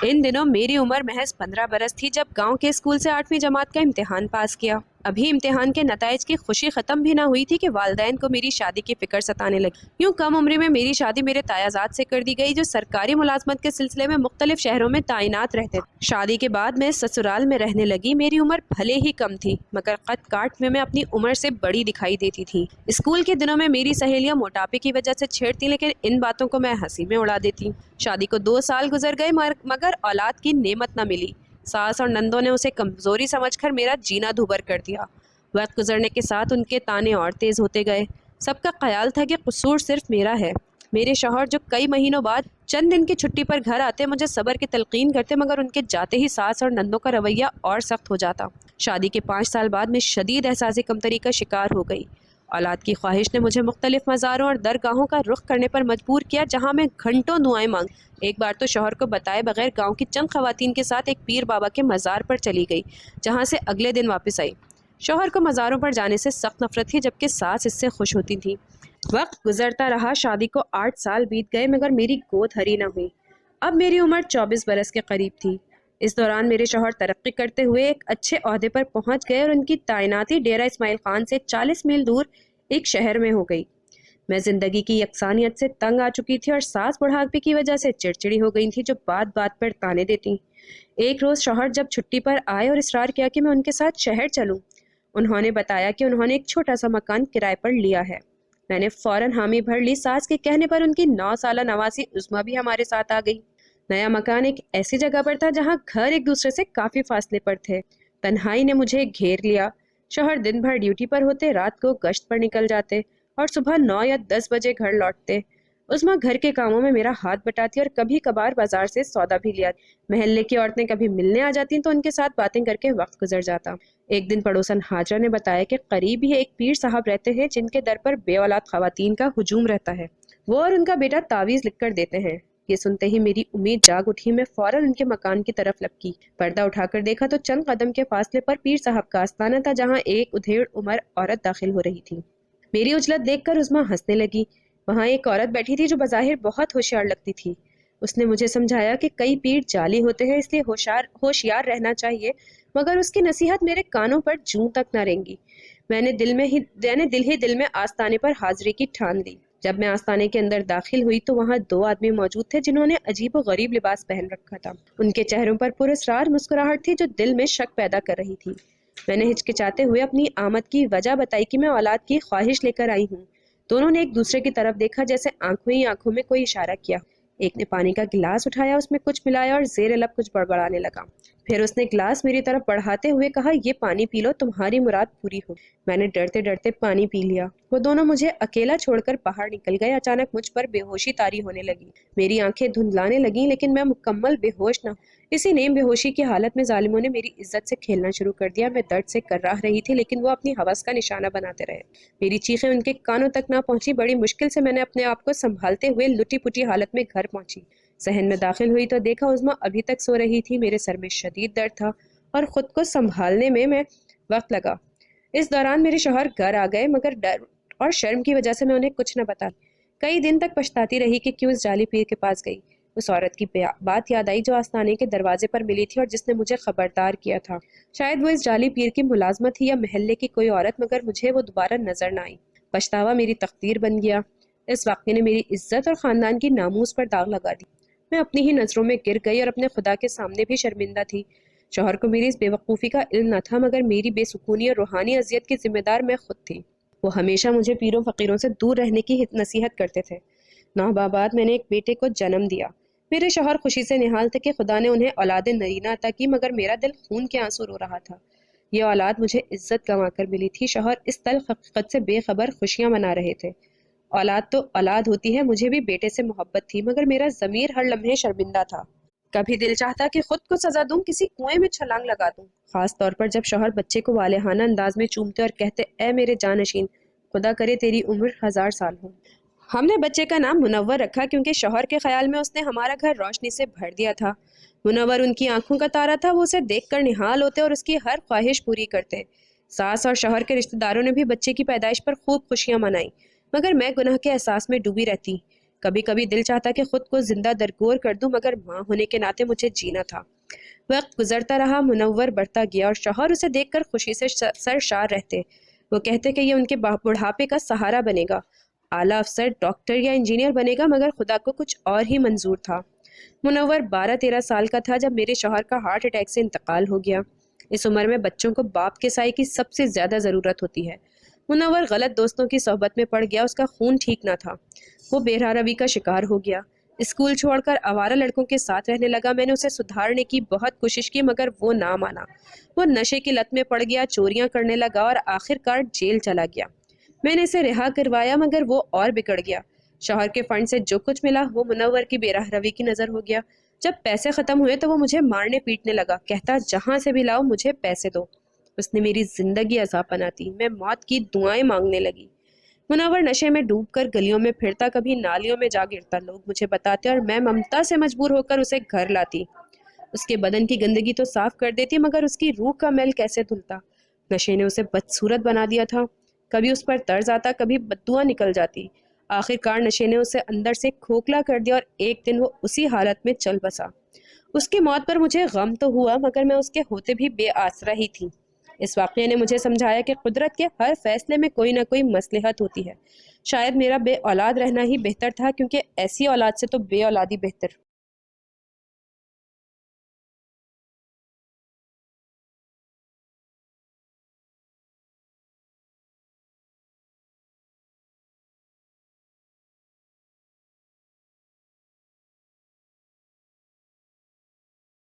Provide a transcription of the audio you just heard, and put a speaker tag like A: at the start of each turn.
A: ان دنوں میری عمر محض 15 برس تھی جب گاؤں کے اسکول سے 8ویں جماعت کا امتحان پاس کیا۔ ابھی امتحان کے نتائج کی خوشی ختم بھی نہ ہوئی تھی کہ والدین کو میری شادی کی فکر ستانے لگی۔ یوں کم عمری میں میری شادی میرے تایازاد سے کر دی گئی جو سرکاری ملازمت کے سلسلے میں مختلف شہروں میں تعینات رہتے تھے۔ شادی کے بعد میں سسرال میں رہنے لگی۔ میری عمر بھلے ہی کم تھی مگر قد کاٹ میں اپنی عمر سے بڑی دکھائی دیتی تھی۔ اسکول کے دنوں میں میری سہیلیاں موٹاپے کی وجہ سے چھیڑتی لیکن ان باتوں کو میں ہنسی میں اڑا دیتی۔ شادی کو 2 سال گزر گئے مگر اولاد کی نعمت نہ ملی۔ ساس اور نندوں نے اسے کمزوری سمجھ کر میرا جینا دھوبر کر دیا۔ وقت گزرنے کے ساتھ ان کے تانے اور تیز ہوتے گئے۔ سب کا خیال تھا کہ قصور صرف میرا ہے۔ میرے شوہر جو کئی مہینوں بعد چند دن کی چھٹی پر گھر آتے مجھے صبر کی تلقین کرتے مگر ان کے جاتے ہی ساس اور نندوں کا رویہ اور سخت ہو جاتا۔ شادی کے 5 سال بعد میں شدید احساسی کمتری کا شکار ہو گئی۔ اولاد کی خواہش نے مجھے مختلف مزاروں اور درگاہوں کا رخ کرنے پر مجبور کیا جہاں میں گھنٹوں دعائیں مانگ۔ ایک بار تو شوہر کو بتائے بغیر گاؤں کی چند خواتین کے ساتھ ایک پیر بابا کے مزار پر چلی گئی جہاں سے اگلے دن واپس آئی۔ شوہر کو مزاروں پر جانے سے سخت نفرت تھی جبکہ ساس اس سے خوش ہوتی تھی۔ وقت گزرتا رہا، شادی کو 8 سال بیت گئے مگر میری گود ہری نہ ہوئی۔ اب میری عمر 24 برس کے قریب تھی۔ اس دوران میرے شوہر ترقی کرتے ہوئے ایک اچھے عہدے پر پہنچ گئے اور ان کی تعیناتی ڈیرہ اسماعیل خان سے 40 میل دور ایک شہر میں ہو گئی۔ میں زندگی کی یکسانیت سے تنگ آ چکی تھی اور ساس بڑھاپے کی وجہ سے چڑچڑی ہو گئی تھی جو بات بات پر تانے دیتی۔ ایک روز شوہر جب چھٹی پر آئے اور اصرار کیا کہ میں ان کے ساتھ شہر چلوں، انہوں نے بتایا کہ انہوں نے ایک چھوٹا سا مکان کرائے پر لیا ہے۔ میں نے فوراً حامی بھر لی۔ ساس کے کہنے پر ان کی 9 سالہ نواسی عظمیٰ بھی ہمارے ساتھ آ گئی۔ نیا مکان ایک ایسی جگہ پر تھا جہاں گھر ایک دوسرے سے کافی فاصلے پر تھے۔ تنہائی نے مجھے گھیر لیا۔ شوہر دن بھر ڈیوٹی پر ہوتے، رات کو گشت پر نکل جاتے اور صبح 9 یا 10 بجے گھر لوٹتے۔ عظمیٰ گھر کے کاموں میں میرا ہاتھ بٹاتی اور کبھی کبھار بازار سے سودا بھی لیا۔ محلے کی عورتیں کبھی ملنے آ جاتی تو ان کے ساتھ باتیں کر کے وقت گزر جاتا۔ ایک دن پڑوسن حاجرہ نے بتایا کہ قریب ہی ایک پیر صاحب رہتے ہیں جن کے در پر بے اولاد خواتین کا ہجوم رہتا ہے۔ وہ اور ان کا بیٹا تعویذ لکھ کر دیتے ہیں۔ یہ سنتے ہی میری امید جاگ اٹھی۔ میں فوراً ان کے مکان کی طرف لپکی۔ پردہ اٹھا کر دیکھا تو چند قدم کے فاصلے پر پیر صاحب کا آستانہ تھا جہاں ایک ادھیڑ عمر عورت داخل ہو رہی تھی۔ میری اجلت دیکھ کر عظمیٰ ہنسنے لگی۔ وہاں ایک عورت بیٹھی تھی جو بظاہر بہت ہوشیار لگتی تھی۔ اس نے مجھے سمجھایا کہ کئی پیر جعلی ہوتے ہیں اس لیے ہوشیار رہنا چاہیے، مگر اس کی نصیحت میرے کانوں پر جوں تک نہ رینگی۔ میں نے دل میں آستانے پر حاضری کی ٹھان لی۔ جب میں آستانے کے اندر داخل ہوئی تو وہاں 2 آدمی موجود تھے جنہوں نے عجیب و غریب لباس پہن رکھا تھا۔ ان کے چہروں پر پراسرار مسکراہٹ تھی جو دل میں شک پیدا کر رہی تھی۔ میں نے ہچکچاتے ہوئے اپنی آمد کی وجہ بتائی کہ میں اولاد کی خواہش لے کر آئی ہوں۔ دونوں نے ایک دوسرے کی طرف دیکھا جیسے آنکھوں ہی آنکھوں میں کوئی اشارہ کیا۔ ایک نے پانی کا گلاس اٹھایا، اس میں کچھ ملایا اور زیر لب کچھ بڑبڑانے لگا۔ پھر اس نے گلاس میری طرف بڑھاتے ہوئے کہا، یہ پانی پی لو، تمہاری مراد پوری ہو۔ میں نے ڈرتے ڈرتے پانی پی لیا۔ وہ دونوں مجھے اکیلا چھوڑ کر باہر نکل گئے۔ اچانک مجھ پر بے ہوشی طاری ہونے لگی۔ میری آنکھیں دھندلانے لگیں لیکن میں مکمل بے ہوش نہ ہوں۔ اسی نیم بے ہوشی کی حالت میں ظالموں نے میری عزت سے کھیلنا شروع کر دیا۔ میں درد سے کرراہ رہی تھی لیکن وہ اپنی ہوس کا نشانہ بناتے رہے۔ میری چیخیں ان کے کانوں تک نہ پہنچی۔ بڑی مشکل سے میں نے اپنے آپ کو سنبھالتے ہوئے لٹی پٹی حالت میں گھر پہنچی۔ صحن میں داخل ہوئی تو دیکھا عظمیٰ ابھی تک سو رہی تھی۔ میرے سر میں شدید درد تھا اور خود کو سنبھالنے میں وقت لگا۔ اس دوران میرے شوہر گھر آ گئے مگر ڈر اور شرم کی وجہ سے میں انہیں کچھ نہ بتا۔ کئی دن تک پچھتاتی رہی کہ کیوں اس جعلی پیر کے پاس گئی۔ اس عورت کی بات یاد آئی جو آستانے کے دروازے پر ملی تھی اور جس نے مجھے خبردار کیا تھا۔ شاید وہ اس جعلی پیر کی ملازمت تھی یا محلے کی کوئی عورت، مگر مجھے وہ دوبارہ نظر نہ آئی۔ پچھتاوا میری تقدیر بن گیا۔ اس واقعے نے میری عزت اور خاندان کی ناموس پر داغ لگا دی۔ میں اپنی ہی نظروں میں گر گئی اور اپنے خدا کے سامنے بھی شرمندہ تھی۔ شوہر کو میری اس بے وقوفی کا علم نہ تھا مگر میری بے سکونی اور روحانی اذیت کی ذمہ دار میں خود تھی۔ وہ ہمیشہ مجھے پیروں فقیروں سے دور رہنے کی نصیحت کرتے تھے۔ 9 ماہ بعد میں نے ایک بیٹے کو جنم دیا۔ میرے شوہر خوشی سے نہال تھے کہ خدا نے انہیں اولاد نرینہ عطا کی، مگر میرا دل خون کے آنسو رو رہا تھا۔ یہ اولاد مجھے عزت گنوا کر ملی تھی۔ شوہر اس تلخ حقیقت سے بے خبر خوشیاں منا رہے تھے۔ اولاد تو اولاد ہوتی ہے، مجھے بھی بیٹے سے محبت تھی مگر میرا ضمیر ہر لمحے شرمندہ تھا۔ کبھی دل چاہتا کہ خود کو سزا دوں، کسی کنویں میں چھلانگ لگا دوں، خاص طور پر جب شوہر بچے کو والہانہ انداز میں چومتے اور کہتے، اے میرے جانشین، خدا کرے تیری عمر 1000 سال ہو۔ ہم نے بچے کا نام منور رکھا کیونکہ شوہر کے خیال میں اس نے ہمارا گھر روشنی سے بھر دیا تھا۔ منور ان کی آنکھوں کا تارا تھا، وہ اسے دیکھ کر نہال ہوتے اور اس کی ہر خواہش پوری کرتے۔ ساس اور شوہر کے رشتہ داروں نے بھی بچے کی پیدائش پر خوب خوشیاں منائیں، مگر میں گناہ کے احساس میں ڈوبی رہتی۔ کبھی کبھی دل چاہتا کہ خود کو زندہ درگور کر دوں، مگر ماں ہونے کے ناطے مجھے جینا تھا۔ وقت گزرتا رہا، منور بڑھتا گیا اور شوہر اسے دیکھ کر خوشی سے سرشار رہتے۔ وہ کہتے کہ یہ ان کے بڑھاپے کا سہارا بنے گا، اعلیٰ افسر، ڈاکٹر یا انجینئر بنے گا، مگر خدا کو کچھ اور ہی منظور تھا۔ منور 12-13 سال کا تھا جب میرے شوہر کا ہارٹ اٹیک سے انتقال ہو گیا۔ اس عمر میں بچوں کو باپ کے سائے کی سب سے زیادہ ضرورت ہوتی ہے۔ منور غلط دوستوں کی صحبت میں پڑ گیا، اس کا خون ٹھیک نہ تھا، وہ بے روی کا شکار ہو گیا، اسکول چھوڑ کر آوارہ لڑکوں کے ساتھ رہنے لگا۔ میں نے اسے سدھارنے کی بہت کوشش کی مگر وہ نہ مانا۔ وہ نشے کی لت میں پڑ گیا، چوریاں کرنے لگا اور آخر کار جیل چلا گیا۔ میں نے اسے رہا کروایا مگر وہ اور بگڑ گیا۔ شوہر کے فنڈ سے جو کچھ ملا وہ منور کی بے روی کی نظر ہو گیا۔ جب پیسے ختم ہوئے تو وہ مجھے مارنے پیٹنے لگا، کہتا جہاں سے بھی لاؤ مجھے پیسے دو۔ اس نے میری زندگی عذاب بناتی، میں موت کی دعائیں مانگنے لگی۔ منور نشے میں ڈوب کر گلیوں میں پھرتا، کبھی نالیوں میں جا گرتا، لوگ مجھے بتاتے اور میں ممتا سے مجبور ہو کر اسے گھر لاتی۔ اس کے بدن کی گندگی تو صاف کر دیتی مگر اس کی روح کا میل کیسے دھلتا؟ نشے نے اسے بدصورت بنا دیا تھا، کبھی اس پر طرز آتا، کبھی بددعا نکل جاتی۔ آخر کار نشے نے اسے اندر سے کھوکھلا کر دیا اور ایک دن وہ اسی حالت میں چل بسا۔ اس کی موت پر مجھے غم تو ہوا مگر میں اس کے ہوتے بھی بے آسرا ہی تھی۔ اس واقعے نے مجھے سمجھایا کہ قدرت کے ہر فیصلے میں کوئی نہ کوئی مصلحت ہوتی ہے۔ شاید میرا بے اولاد رہنا ہی بہتر تھا، کیونکہ ایسی اولاد سے تو بے اولادی بہتر۔